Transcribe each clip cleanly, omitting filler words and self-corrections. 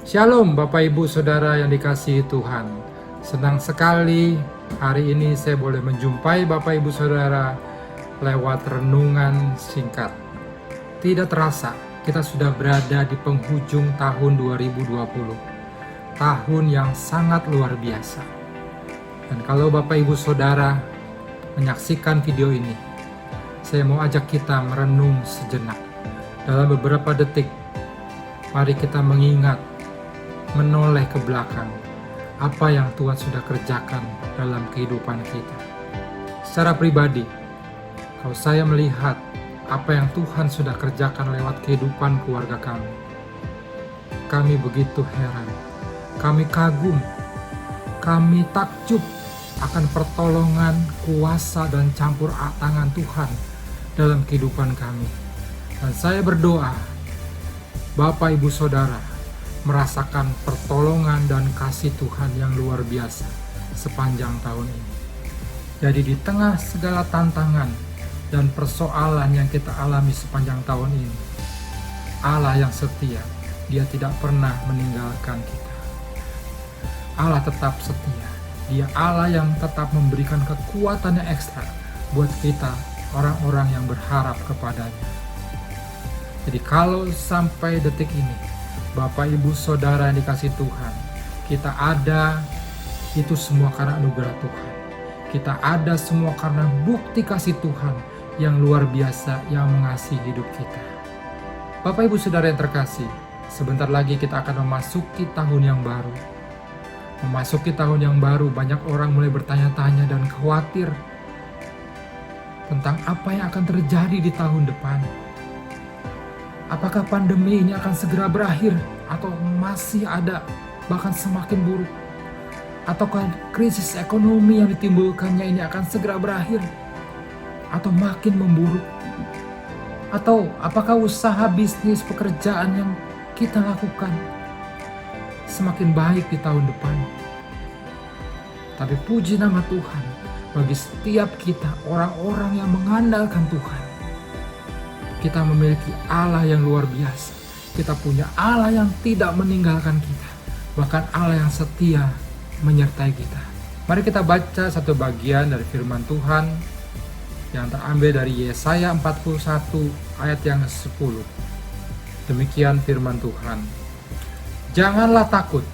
Shalom Bapak Ibu Saudara yang dikasihi Tuhan. Senang sekali hari ini saya boleh menjumpai Bapak Ibu Saudara lewat renungan singkat. Tidak terasa kita sudah berada di penghujung tahun 2020. Tahun yang sangat luar biasa. Dan kalau Bapak Ibu Saudara menyaksikan video ini, saya mau ajak kita merenung sejenak. Dalam beberapa detik, mari kita mengingat, menoleh ke belakang apa yang Tuhan sudah kerjakan dalam kehidupan kita. Secara pribadi, kalau saya melihat apa yang Tuhan sudah kerjakan lewat kehidupan keluarga kami begitu heran, kami kagum, kami takjub akan pertolongan, kuasa, dan campur tangan Tuhan dalam kehidupan kami. Dan saya berdoa, Bapak Ibu Saudara merasakan pertolongan dan kasih Tuhan yang luar biasa sepanjang tahun ini. Jadi di tengah segala tantangan dan persoalan yang kita alami sepanjang tahun ini, Allah yang setia, Dia tidak pernah meninggalkan kita. Allah tetap setia. Dia Allah yang tetap memberikan kekuatan yang ekstra buat kita, orang-orang yang berharap kepadanya. Jadi kalau sampai detik ini, Bapak Ibu Saudara yang dikasih Tuhan, kita ada itu semua karena anugerah Tuhan. Kita ada semua karena bukti kasih Tuhan yang luar biasa yang mengasihi hidup kita. Bapak Ibu Saudara yang terkasih, sebentar lagi kita akan memasuki tahun yang baru. Memasuki tahun yang baru, banyak orang mulai bertanya-tanya dan khawatir tentang apa yang akan terjadi di tahun depan. Apakah pandemi ini akan segera berakhir atau masih ada, bahkan semakin buruk? Ataukah krisis ekonomi yang ditimbulkannya ini akan segera berakhir atau makin memburuk? Atau apakah usaha bisnis pekerjaan yang kita lakukan semakin baik di tahun depan? Tapi puji nama Tuhan, bagi setiap kita orang-orang yang mengandalkan Tuhan, kita memiliki Allah yang luar biasa. Kita punya Allah yang tidak meninggalkan kita, bahkan Allah yang setia menyertai kita. Mari kita baca satu bagian dari firman Tuhan yang terambil dari Yesaya 41 ayat yang 10. Demikian firman Tuhan. Janganlah takut,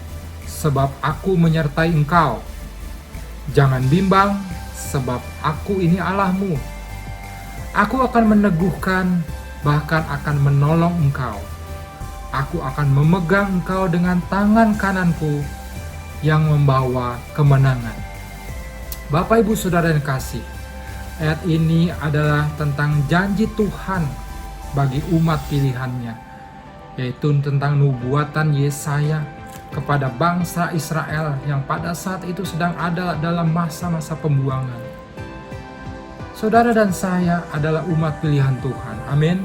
sebab aku menyertai engkau. Jangan bimbang, sebab aku ini Allahmu. Aku akan meneguhkan, bahkan akan menolong engkau. Aku akan memegang engkau dengan tangan kananku yang membawa kemenangan. Bapak Ibu Saudara yang kasih, ayat ini adalah tentang janji Tuhan bagi umat pilihannya, yaitu tentang nubuatan Yesaya kepada bangsa Israel yang pada saat itu sedang ada dalam masa-masa pembuangan. Saudara dan saya adalah umat pilihan Tuhan. Amin.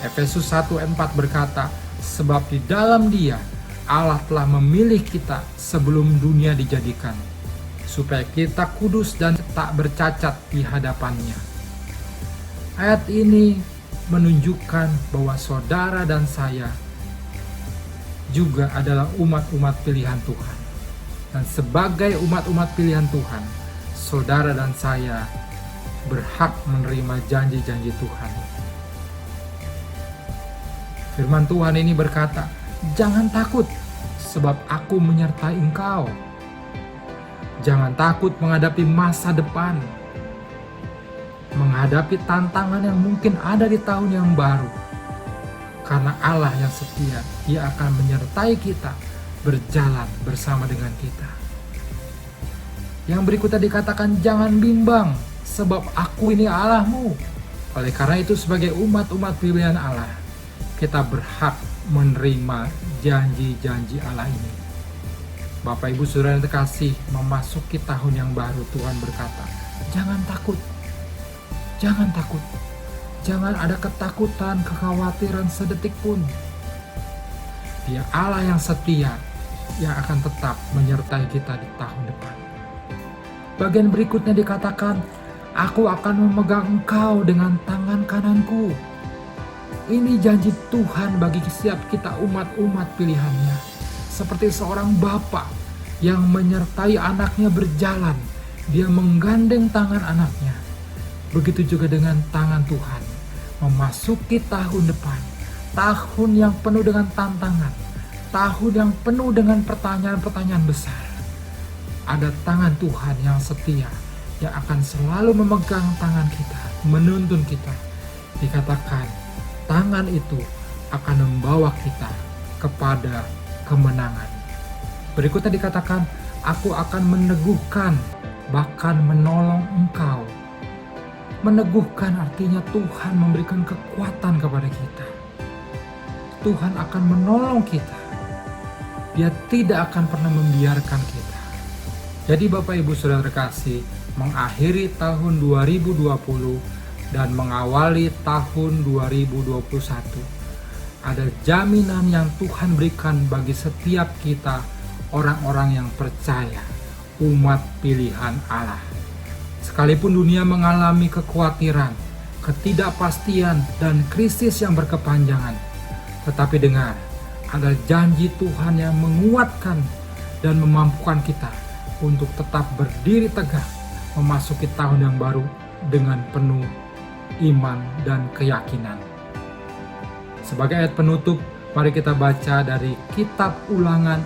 Efesus 1 ayat 4 berkata, sebab di dalam Dia Allah telah memilih kita sebelum dunia dijadikan, supaya kita kudus dan tak bercacat di hadapannya. Ayat ini menunjukkan bahwa saudara dan saya juga adalah umat-umat pilihan Tuhan. Dan sebagai umat-umat pilihan Tuhan, saudara dan saya berhak menerima janji-janji Tuhan. Firman Tuhan ini berkata, jangan takut, sebab aku menyertai engkau. Jangan takut menghadapi masa depan, menghadapi tantangan yang mungkin ada di tahun yang baru. Karena Allah yang setia, Dia akan menyertai kita, berjalan bersama dengan kita. Yang berikutnya dikatakan, jangan bimbang, sebab aku ini Allahmu. Oleh karena itu sebagai umat-umat pilihan Allah, kita berhak menerima janji-janji Allah ini. Bapak Ibu Saudara yang terkasih, memasuki tahun yang baru, Tuhan berkata, jangan takut. Jangan takut. Jangan ada ketakutan, kekhawatiran sedetik pun. Dia Allah yang setia, yang akan tetap menyertai kita di tahun depan. Bagian berikutnya dikatakan, aku akan memegang engkau dengan tangan kananku. Ini janji Tuhan bagi setiap kita umat-umat pilihannya. seperti seorang bapa yang menyertai anaknya berjalan. Dia menggandeng tangan anaknya. Begitu juga dengan tangan Tuhan. Memasuki tahun depan, tahun yang penuh dengan tantangan, tahun yang penuh dengan pertanyaan-pertanyaan besar. Ada tangan Tuhan yang setia, yang akan selalu memegang tangan kita, menuntun kita. Dikatakan, tangan itu akan membawa kita kepada kemenangan. Berikutnya dikatakan, aku akan meneguhkan, bahkan menolong engkau. Meneguhkan artinya Tuhan memberikan kekuatan kepada kita. Tuhan akan menolong kita. Dia tidak akan pernah membiarkan kita. Jadi Bapak Ibu Saudara terkasih, mengakhiri tahun 2020 dan mengawali tahun 2021. Ada jaminan yang Tuhan berikan bagi setiap kita, orang-orang yang percaya, umat pilihan Allah. Sekalipun dunia mengalami kekhawatiran, ketidakpastian, dan krisis yang berkepanjangan, tetapi dengar, ada janji Tuhan yang menguatkan dan memampukan kita untuk tetap berdiri tegak memasuki tahun yang baru dengan penuh iman dan keyakinan. Sebagai ayat penutup, mari kita baca dari Kitab Ulangan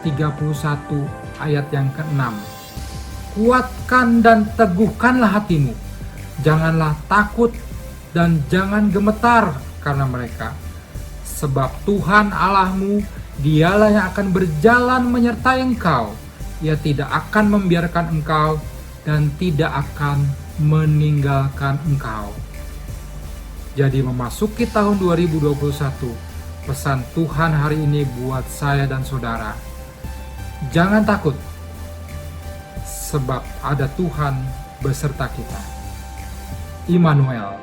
31 ayat yang ke-6. Kuatkan dan teguhkanlah hatimu, janganlah takut dan jangan gemetar karena mereka. Sebab Tuhan Allahmu, dialah yang akan berjalan menyertai engkau. Ia tidak akan membiarkan engkau dan tidak akan meninggalkan engkau. Jadi memasuki tahun 2021, pesan Tuhan hari ini buat saya dan saudara. Jangan takut, sebab ada Tuhan beserta kita. Immanuel,